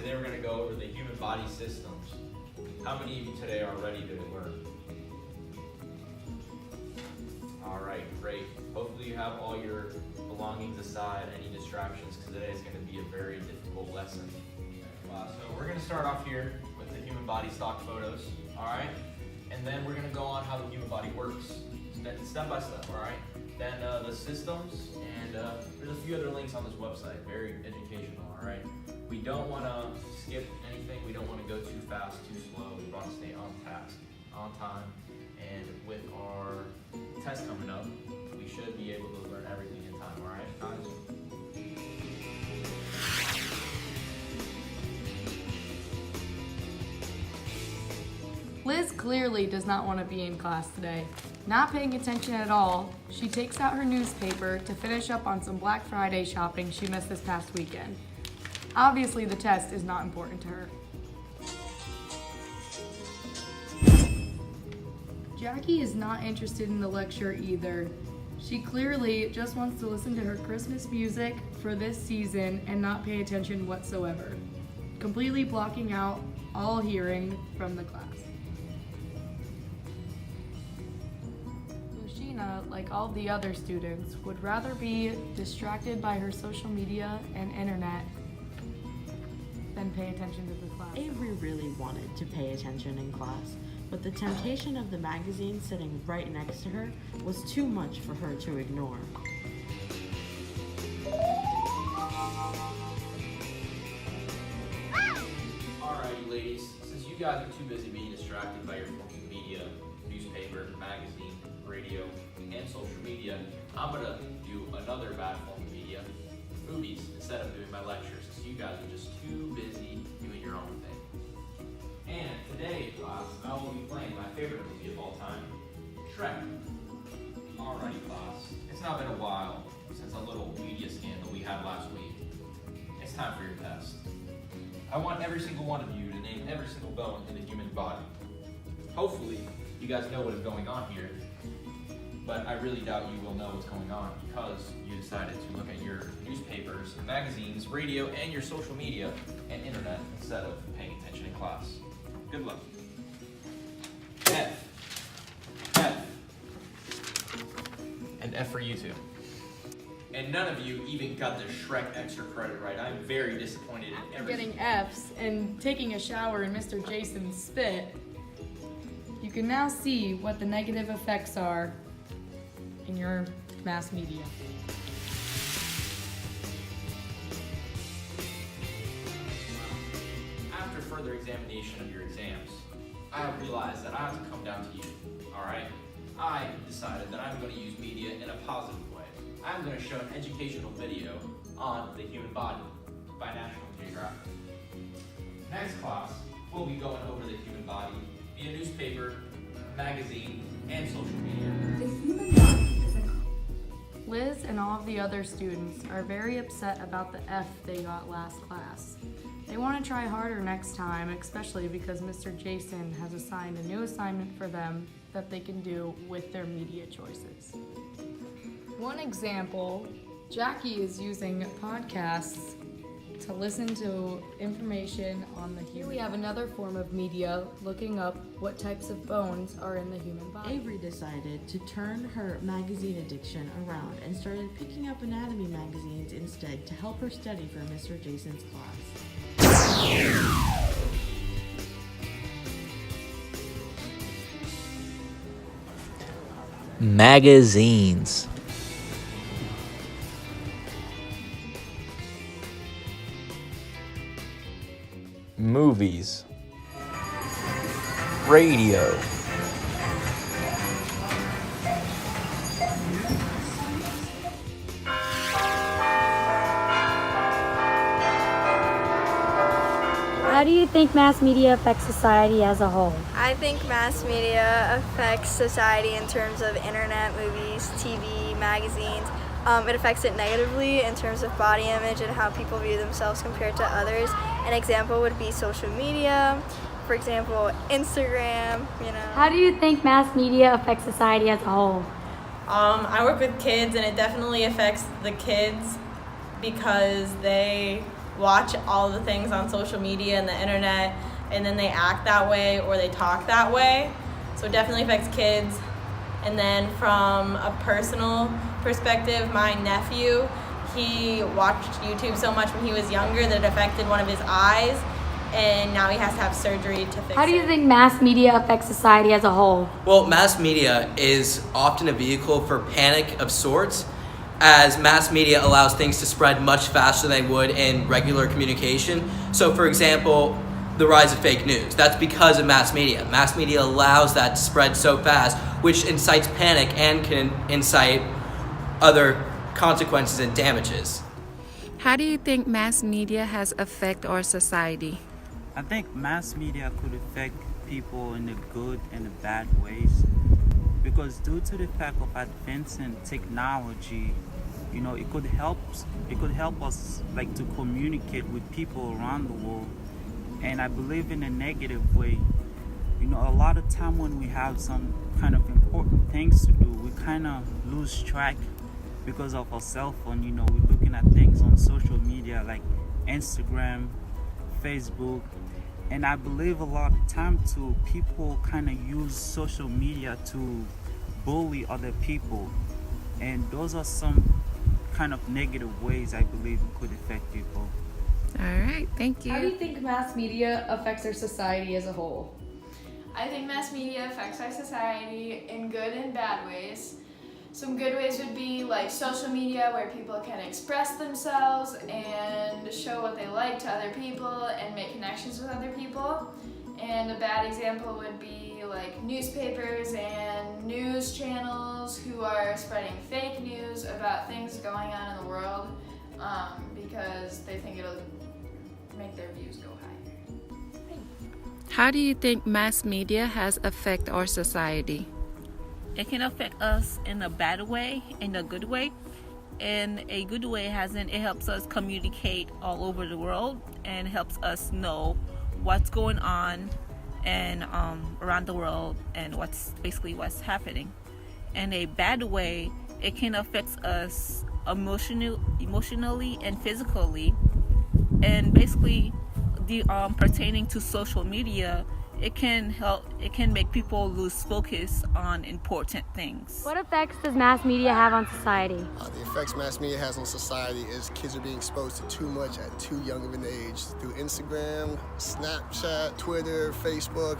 Today we're going to go over the human body systems. How many of you today are ready to learn? All right, great. Hopefully you have all your belongings aside, any distractions, because today is going to be a very difficult lesson. So we're going to start off here with the human body stock photos, all right? And then we're going to go on how the human body works, step by step, all right? Then the systems, and there's a few other links on this website, very educational, all right? We don't want to skip anything. We don't want to go too fast, too slow. We want to stay on task, on time, and with our test coming up, we should be able to learn everything in time, all right, guys? Liz clearly does not want to be in class today. Not paying attention at all, she takes out her newspaper to finish up on some Black Friday shopping she missed this past weekend. Obviously, the test is not important to her. Jackie is not interested in the lecture either. She clearly just wants to listen to her Christmas music for this season and not pay attention whatsoever, completely blocking out all hearing from the class. Lushina, like all the other students, would rather be distracted by her social media and internet than pay attention to the class. Avery really wanted to pay attention in class, but the temptation of the magazine sitting right next to her was too much for her to ignore. Alrighty, ladies, since you guys are too busy being distracted by your social media, newspaper, magazine, radio, and social media, I'm gonna do another bad form of media, movies, instead of doing my lectures, since you guys are just too busy doing your own thing. And today, class, I will be playing my favorite movie of all time, Shrek. Alrighty, class, it's now been a while since a little media scandal we had last week. It's time for your test. I want every single one of you to name every single bone in the human body. Hopefully, you guys know what is going on here, but I really doubt you will know what's going on because you decided to look at your newspapers, magazines, radio, and your social media and internet instead of paying attention in class. Good luck. F. F. And F for you two. And none of you even got the Shrek extra credit right. I'm very disappointed in everything. Getting F's and taking a shower in Mr. Jason's spit, you can now see what the negative effects are in your mass media. After further examination of your exams, I have realized that I have to come down to you, all right? I decided that I'm going to use media in a positive way. I'm going to show an educational video on the human body by National Geographic. Next class, we'll be going over the human body via newspaper, magazine, and social media. The human body is Liz and all of the other students are very upset about the F they got last class. They want to try harder next time, especially because Mr. Jason has assigned a new assignment for them that they can do with their media choices. One example, Jackie is using podcasts to listen to information on the human. Here we have another form of media looking up what types of bones are in the human body. Avery decided to turn her magazine addiction around and started picking up anatomy magazines instead to help her study for Mr. Jason's class. Magazines. Movies. Radio. How do you think mass media affects society as a whole? I think mass media affects society in terms of internet, movies, TV, magazines. It affects it negatively in terms of body image and how people view themselves compared to others. An example would be social media, for example, Instagram, How do you think mass media affects society as a whole? I work with kids and it definitely affects the kids because they watch all the things on social media and the internet, and then they act that way or they talk that way. So it definitely affects kids. And then from a personal perspective, my nephew, he watched YouTube so much when he was younger that it affected one of his eyes, and now he has to have surgery to fix it. How do you think mass media affects society as a whole? Well, mass media is often a vehicle for panic of sorts, as mass media allows things to spread much faster than they would in regular communication. So, for example, the rise of fake news. That's because of mass media. Mass media allows that to spread so fast, which incites panic and can incite other consequences and damages. How do you think mass media has affected our society? I think mass media could affect people in the good and the bad ways, because due to the fact of advancing technology, it could help us like to communicate with people around the world. And I believe in a negative way. A lot of time when we have some kind of important things to do, we kind of lose track because of our cell phone. We're looking at things on social media like Instagram, Facebook, and I believe a lot of time too, people kind of use social media to bully other people, and those are some kind of negative ways I believe it could affect people. All right, thank you. How do you think mass media affects our society as a whole? I think mass media affects our society in good and bad ways. Some good ways would be like social media, where people can express themselves and show what they like to other people and make connections with other people. And a bad example would be like newspapers and news channels who are spreading fake news about things going on in the world because they think it'll make their views go higher. How do you think mass media has affected our society? It can affect us in a bad way, in a good way. In a good way, it helps us communicate all over the world and helps us know what's going on and around the world and what's happening. In a bad way, it can affect us emotionally and physically. And basically, pertaining to social media, it can make people lose focus on important things. What effects does mass media have on society? The effects mass media has on society is kids are being exposed to too much at too young of an age through Instagram, Snapchat, Twitter, Facebook.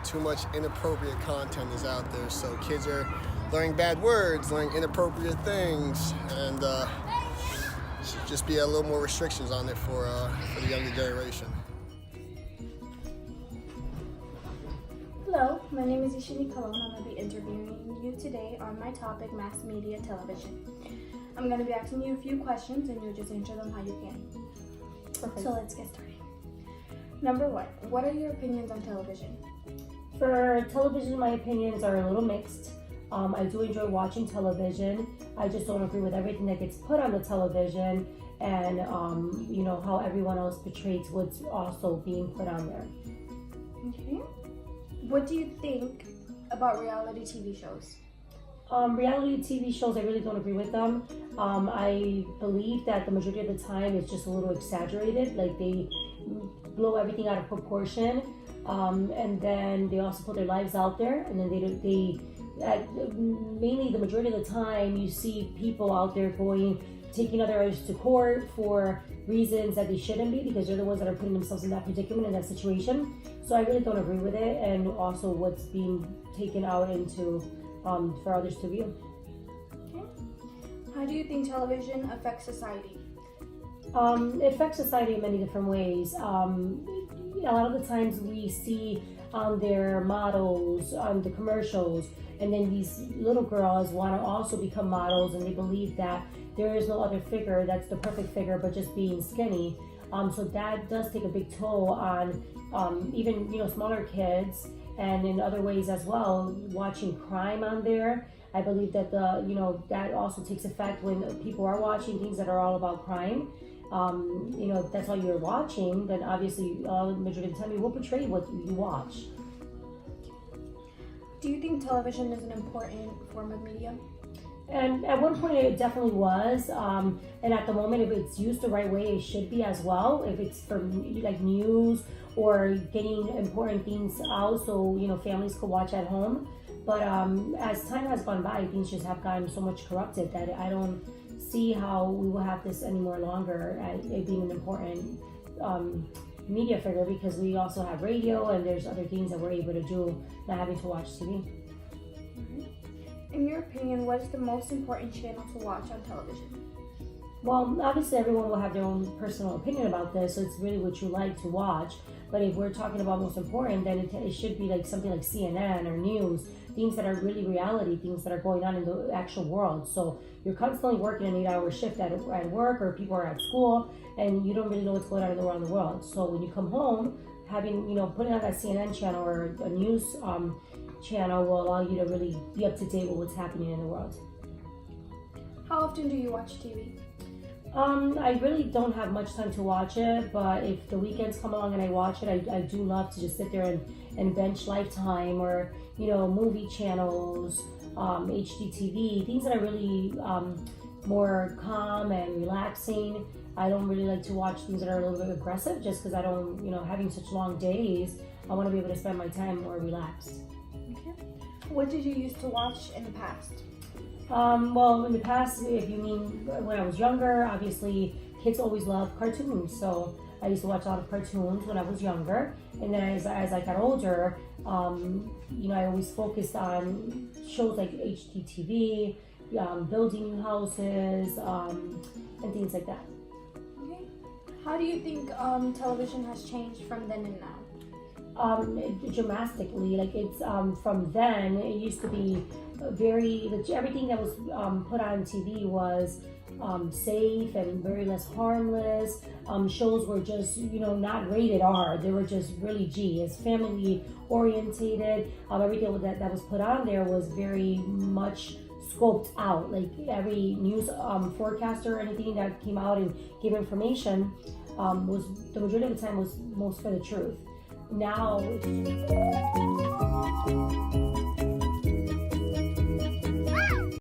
Too much inappropriate content is out there, so kids are learning bad words, learning inappropriate things, and should just be a little more restrictions on it for the younger generation. Hello, my name is Ishini Kalon. I'm going to be interviewing you today on my topic, mass media television. I'm going to be asking you a few questions and you'll just answer them how you can. Okay. So let's get started. Number one, what are your opinions on television? For television, my opinions are a little mixed. I do enjoy watching television. I just don't agree with everything that gets put on the television and how everyone else portrays what's also being put on there. Okay. What do you think about reality TV shows? Reality TV shows, I really don't agree with them. I believe that the majority of the time it's just a little exaggerated, like they blow everything out of proportion, and then they also put their lives out there, and then mainly the majority of the time you see people out there taking others to court for reasons that they shouldn't be, because they're the ones that are putting themselves in that predicament, in that situation. So I really don't agree with it, and also what's being taken out into for others to view. Okay. How do you think television affects society? It affects society in many different ways. A lot of the times we see on their models, on the commercials, and then these little girls want to also become models, and they believe that there is no other figure that's the perfect figure but just being skinny. So that does take a big toll on even smaller kids, and in other ways as well, watching crime on there. I believe that that also takes effect when people are watching things that are all about crime. If that's all you're watching, then obviously the majority of the time you will portray what you watch. Do you think television is an important form of media? And at one point it definitely was, and at the moment, if it's used the right way, it should be as well. If it's for like news or getting important things out, so families could watch at home. But as time has gone by, things just have gotten so much corrupted that I don't see how we will have this any more longer as it being an important media figure, because we also have radio and there's other things that we're able to do, not having to watch TV. In your opinion, what is the most important channel to watch on television? Well, obviously everyone will have their own personal opinion about this, so it's really what you like to watch. But if we're talking about most important, then it should be like something like CNN or news, things that are really reality, things that are going on in the actual world. So you're constantly working an 8-hour shift at work, or people are at school, and you don't really know what's going on around the world. So when you come home, having, putting on that CNN channel or a news channel will allow you to really be up to date with what's happening in the world. How often do you watch TV? I really don't have much time to watch it, but if the weekends come along and I watch it, I do love to just sit there and bench Lifetime or, movie channels, HGTV, things that are really more calm and relaxing. I don't really like to watch things that are a little bit aggressive, just because I don't, having such long days, I want to be able to spend my time more relaxed. Okay. What did you used to watch in the past? Well, in the past, if you mean when I was younger, obviously kids always love cartoons. So I used to watch a lot of cartoons when I was younger. And then as I got older, I always focused on shows like HGTV, building new houses, and things like that. Okay. How do you think television has changed from then and now? Dramatically. Like it's from then, it used to be everything that was put on TV was safe and very less harmless. Shows were just not rated R, they were just really G. It's family orientated. Everything that was put on there was very much scoped out. Like every news forecaster or anything that came out and gave information was, the majority of the time, was most for the truth. Now